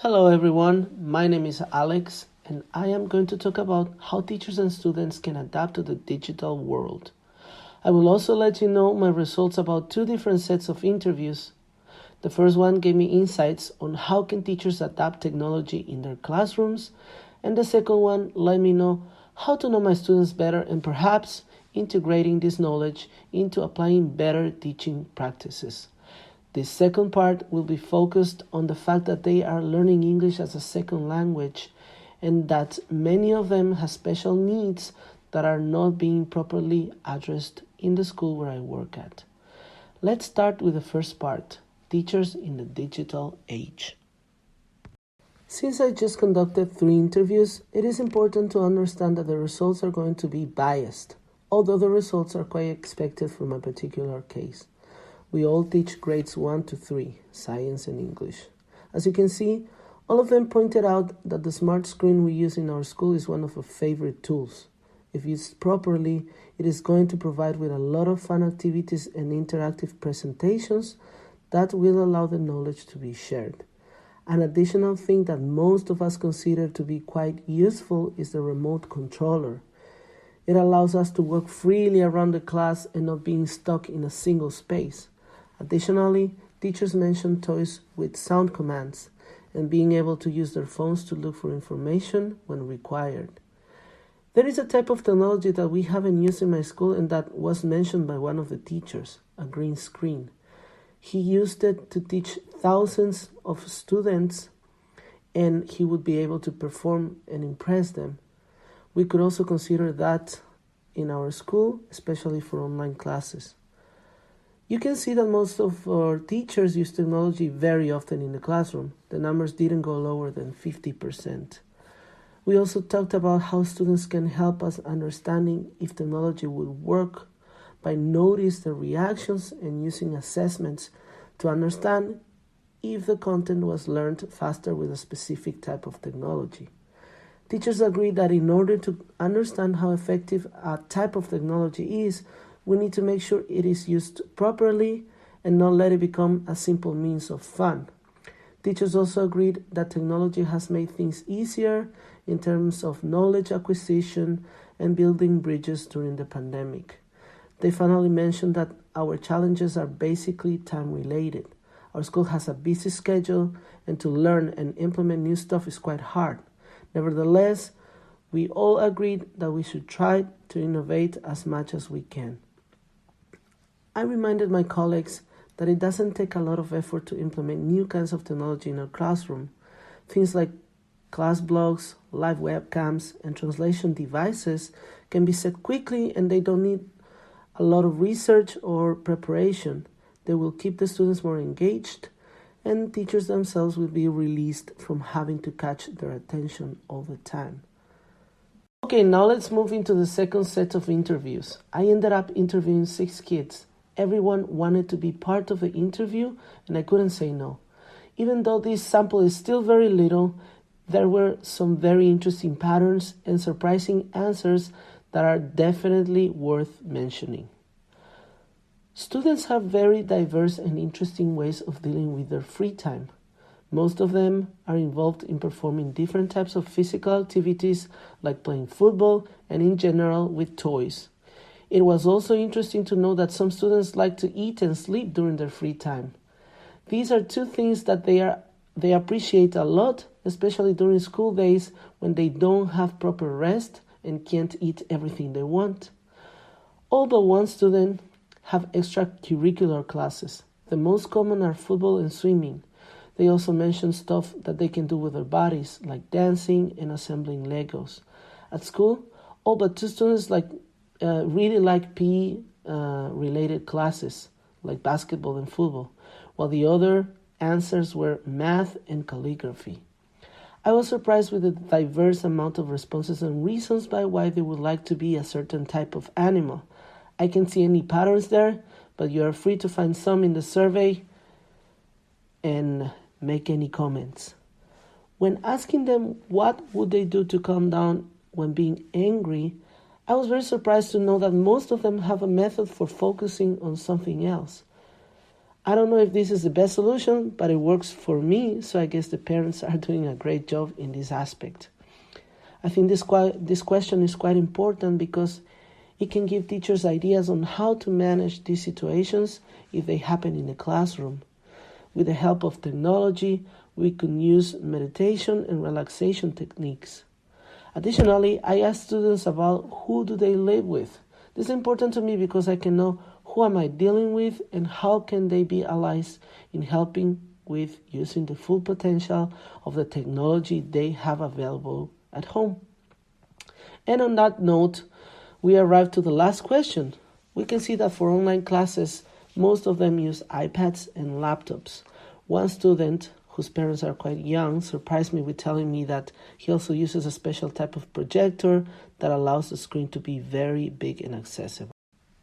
Hello everyone, my name is Alex and I am going to talk about how teachers and students can adapt to the digital world. I will also let you know my results about two different sets of interviews. The first one gave me insights on how can teachers adapt technology in their classrooms, and the second one let me know how to know my students better and perhaps integrating this knowledge into applying better teaching practices. This second part will be focused on the fact that they are learning English as a second language and that many of them have special needs that are not being properly addressed in the school where I work at. Let's start with the first part, teachers in the digital age. Since I just conducted 3 interviews, it is important to understand that the results are going to be biased, although the results are quite expected from a particular case. We all teach grades 1 to 3, science and English. As you can see, all of them pointed out that the smart screen we use in our school is one of our favorite tools. If used properly, it is going to provide with a lot of fun activities and interactive presentations that will allow the knowledge to be shared. An additional thing that most of us consider to be quite useful is the remote controller. It allows us to work freely around the class and not being stuck in a single space. Additionally, teachers mentioned toys with sound commands and being able to use their phones to look for information when required. There is a type of technology that we haven't used in my school and that was mentioned by one of the teachers, a green screen. He used it to teach thousands of students and he would be able to perform and impress them. We could also consider that in our school, especially for online classes. You can see that most of our teachers use technology very often in the classroom. The numbers didn't go lower than 50%. We also talked about how students can help us understanding if technology would work by noticing the reactions and using assessments to understand if the content was learned faster with a specific type of technology. Teachers agree that in order to understand how effective a type of technology is, we need to make sure it is used properly and not let it become a simple means of fun. Teachers also agreed that technology has made things easier in terms of knowledge acquisition and building bridges during the pandemic. They finally mentioned that our challenges are basically time-related. Our school has a busy schedule, and to learn and implement new stuff is quite hard. Nevertheless, we all agreed that we should try to innovate as much as we can. I reminded my colleagues that it doesn't take a lot of effort to implement new kinds of technology in our classroom. Things like class blogs, live webcams, and translation devices can be set quickly and they don't need a lot of research or preparation. They will keep the students more engaged and teachers themselves will be released from having to catch their attention all the time. Okay, now let's move into the second set of interviews. I ended up interviewing 6 kids. Everyone wanted to be part of the interview and I couldn't say no. Even though this sample is still very little, there were some very interesting patterns and surprising answers that are definitely worth mentioning. Students have very diverse and interesting ways of dealing with their free time. Most of them are involved in performing different types of physical activities like playing football and in general with toys. It was also interesting to know that some students like to eat and sleep during their free time. These are 2 things that they appreciate a lot, especially during school days when they don't have proper rest and can't eat everything they want. Although one student have extracurricular classes. The most common are football and swimming. They also mention stuff that they can do with their bodies, like dancing and assembling Legos. At school, all but 2 students really like PE related classes, like basketball and football, while the other answers were math and calligraphy. I was surprised with the diverse amount of responses and reasons by why they would like to be a certain type of animal. I can't see any patterns there, but you are free to find some in the survey and make any comments. When asking them what would they do to calm down when being angry, I was very surprised to know that most of them have a method for focusing on something else. I don't know if this is the best solution, but it works for me, so I guess the parents are doing a great job in this aspect. I think this question is quite important because it can give teachers ideas on how to manage these situations if they happen in the classroom. With the help of technology, we can use meditation and relaxation techniques. Additionally, I ask students about who do they live with. This is important to me because I can know who am I dealing with and how can they be allies in helping with using the full potential of the technology they have available at home. And on that note, we arrive to the last question. We can see that for online classes, most of them use iPads and laptops. One student, whose parents are quite young, surprised me with telling me that he also uses a special type of projector that allows the screen to be very big and accessible.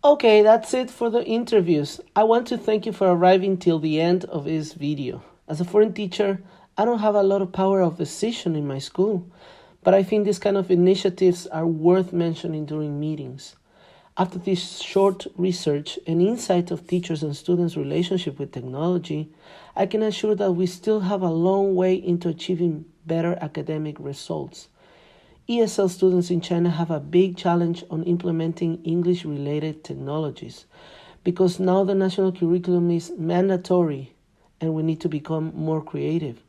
Okay, that's it for the interviews. I want to thank you for arriving till the end of this video. As a foreign teacher, I don't have a lot of power of decision in my school, but I think these kind of initiatives are worth mentioning during meetings. After this short research and insight of teachers and students' relationship with technology, I can assure that we still have a long way into achieving better academic results. ESL students in China have a big challenge on implementing English-related technologies because now the national curriculum is mandatory and we need to become more creative.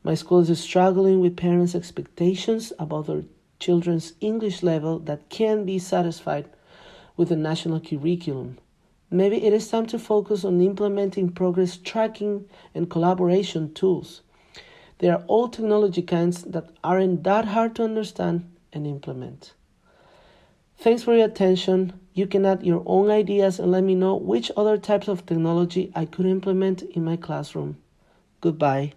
My school is struggling with parents' expectations about their children's English level that can be satisfied with the national curriculum. Maybe it is time to focus on implementing progress tracking and collaboration tools. They are all technology kinds that aren't that hard to understand and implement. Thanks for your attention. You can add your own ideas and let me know which other types of technology I could implement in my classroom. Goodbye.